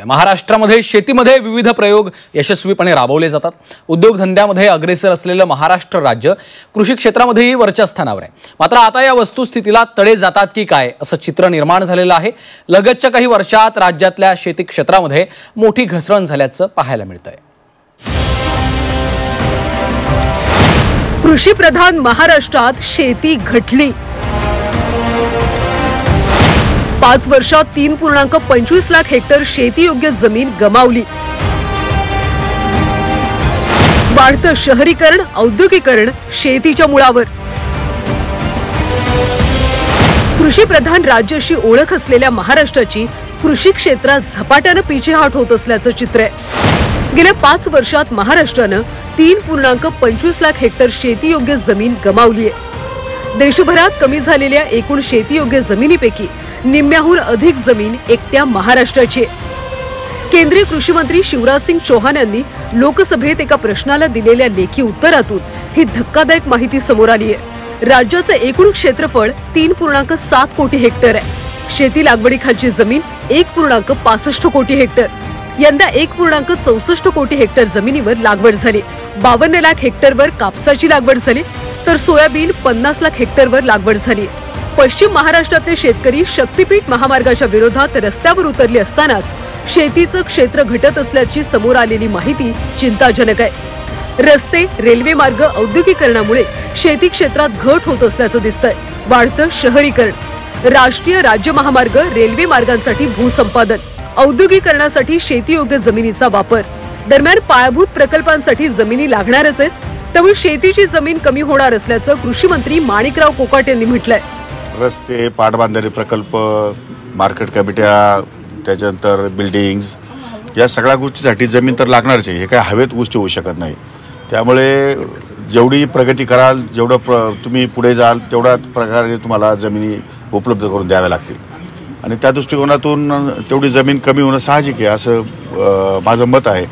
महाराष्ट्रामध्ये शेतीमध्ये विविध प्रयोग यशस्वीपणे राबवले जातात। उद्योगधंद्यामध्ये अग्रेसर असलेलं महाराष्ट्र राज्य कृषी क्षेत्रामध्येही वरच्या स्थानावर आहे। मात्र आता या वस्तुस्थितीला तडे जातात की काय असं चित्र निर्माण झालेलं आहे। लगतच्या काही वर्षात राज्यातल्या शेती क्षेत्रामध्ये मोठी घसरण झाल्याचं पाहायला मिळतंय। कृषी प्रधान महाराष्ट्रात शेती घटली। 5 वर्षात 3.25 लाख हेक्टर शेतीयोग्य जमीन गमावली। वाढतं शहरीकरण, औद्योगिकरण शेतीच्या मुळावर। कृषी प्रधान राज्याशी ओळख असलेल्या महाराष्ट्राची कृषी क्षेत्रात झपाट्याने पीछेहाट होत असल्याचं चित्र आहे। गेल्या 5 वर्षात महाराष्ट्रानं 3.25 लाख हेक्टर शेतीयोग्य जमीन गमावली आहे। देशभरात कमी झालेल्या एकूण शेतीयोग्य जमिनीपैकी निम्म्याहून अधिक जमीन एकट्या महाराष्ट्राची आहे। केंद्रीय कृषी मंत्री शिवराज सिंग चौहान यांनी लोकसभेत एका प्रश्नाला दिलेल्या लेखी उत्तरातून ही धक्कादायक माहिती समोर आली आहे। राज्याचं एकूण क्षेत्रफळ 3.7 कोटी हेक्टर आहे। शेती लागवडीखालची जमीन 1.65 कोटी हेक्टर। यंदा 1.64 कोटी हेक्टर जमिनीवर लागवड झाली। 52 लाख हेक्टरवर कापसाची लागवड झाली, तर सोयाबीन 50 लाख हेक्टरवर लागवड झाली। पश्चिम महाराष्ट्रातले शेतकरी शक्तीपीठ महामार्गाच्या विरोधात रस्त्यावर उतरले असतानाच शेतीचं क्षेत्र घटत असल्याची समोर आलेली माहिती चिंताजनक आहे। रस्ते, रेल्वे मार्ग, औद्योगिकरणामुळे शेती क्षेत्रात घट होत असल्याचं दिसतंय। वाढतं शहरीकरण, राष्ट्रीय राज्य महामार्ग, रेल्वे मार्गांसाठी भूसंपादन, औद्योगिकरणासाठी शेतीयोग्य जमिनीचा वापर। दरम्यान पायाभूत प्रकल्पांसाठी जमिनी लागणारच आहेत, त्यामुळे शेतीची जमीन कमी होणार असल्याचं कृषी मंत्री माणिकराव कोकाटे यांनी म्हटलंय। रस्ते, पाटबंधारे प्रकल्प, मार्केट कमिट्या, त्याच्यानंतर बिल्डिंग्स, या सगळ्या गोष्टीसाठी जमीन तर लागणारच आहे। हे काय हवेत गोष्टी होऊ शकत नाही। त्यामुळे जेवढी प्रगती कराल, जेवढं तुम्ही पुढे जाल, तेवढ्या प्रकारे तुम्हाला जमिनी उपलब्ध करून द्याव्या लागतील आणि त्या दृष्टिकोनातून तेवढी जमीन कमी होणं साहजिक आहे असं माझं मत आहे।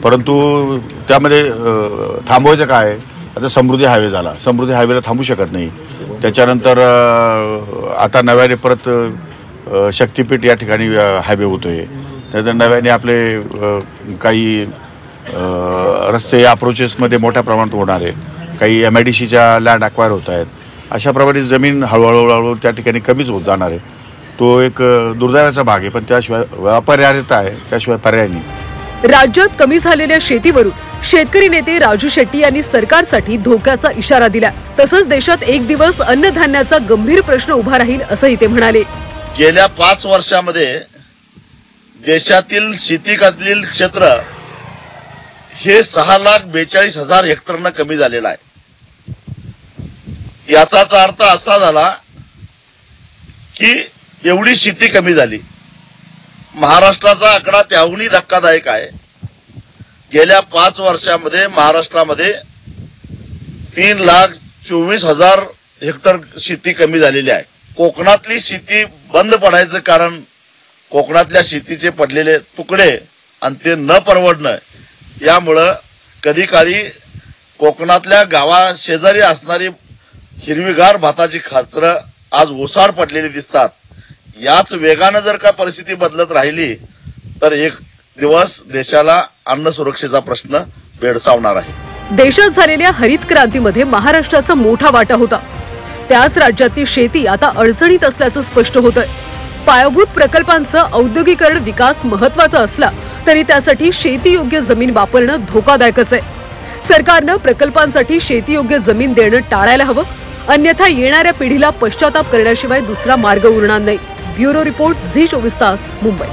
परंतु त्यामध्ये थांबवायचं काय? आता समृद्धी हायवे झाला, समृद्धी हायवेला थांबू शकत नाही। त्याच्यानंतर आता नव्याने परत शक्तीपीठ या ठिकाणी हायवे होतोय। त्यानंतर नव्याने आपले काही रस्ते अप्रोचेसमध्ये मोठ्या प्रमाणात होणार आहे। काही MIDCच्या लँड अक्वायर होत आहेत। अशाप्रमाणे जमीन हळूहळू त्या ठिकाणी कमीच होत जाणार आहे। तो एक दुर्दैवाचा भाग आहे, पण त्याशिवाय अपरिहार्यता आहे, त्याशिवाय पर्याय नाही। राज्यात कमी झालेल्या शेतीवरून शेतकरी नेते राजू शेट्टी यांनी सरकारसाठी धोक्याचा इशारा दिला। तसंच देशात एक दिवस अन्नधान्याचा गंभीर प्रश्न उभा राहील असंही ते म्हणाले। गेल्या 5 वर्षामध्ये देशातील शेतीखालील क्षेत्र हे 6,42,000 हेक्टरनं कमी झालेलं आहे। याचाच अर्थ असा झाला की एवढी शेती कमी झाली। महाराष्ट्राचा आकडा त्याहूनही धक्कादायक आहे। गेल्या 5 वर्षामध्ये महाराष्ट्रामध्ये 3,24,000 हेक्टर शेती कमी झालेली आहे। कोकणातली शेती बंद पडायचं कारण कोकणातल्या शेतीचे पडलेले तुकडे आणि ते न परवडणं, यामुळं कधी काळी कोकणातल्या गावा शेजारी असणारी हिरवीगार भाताची खाचरं आज ओसाड पडलेली दिसतात। याच वेगानं जर का परिस्थिती बदलत राहिली तर एक दिवस देशाला अन्न सुरक्षेचा प्रश्न भेडसावणार आहे। देशात झालेल्या हरित क्रांतीमध्ये महाराष्ट्राचा मोठा वाटा होता। त्याच राज्यातली शेती आता अडचणीत असल्याचं स्पष्ट होतंय। पायाभूत प्रकल्पांचं औद्योगिकरण विकास महत्वाचा असला तरी त्यासाठी शेतीयोग्य जमीन वापरणं धोकादायकच आहे। सरकारनं प्रकल्पांसाठी शेतीयोग्य जमीन देणं टाळायला हवं, अन्यथा येणाऱ्या पिढीला पश्चाताप करण्याशिवाय दुसरा मार्ग उरणार नाही। ब्युरो रिपोर्ट, झी 24 तास, मुंबई।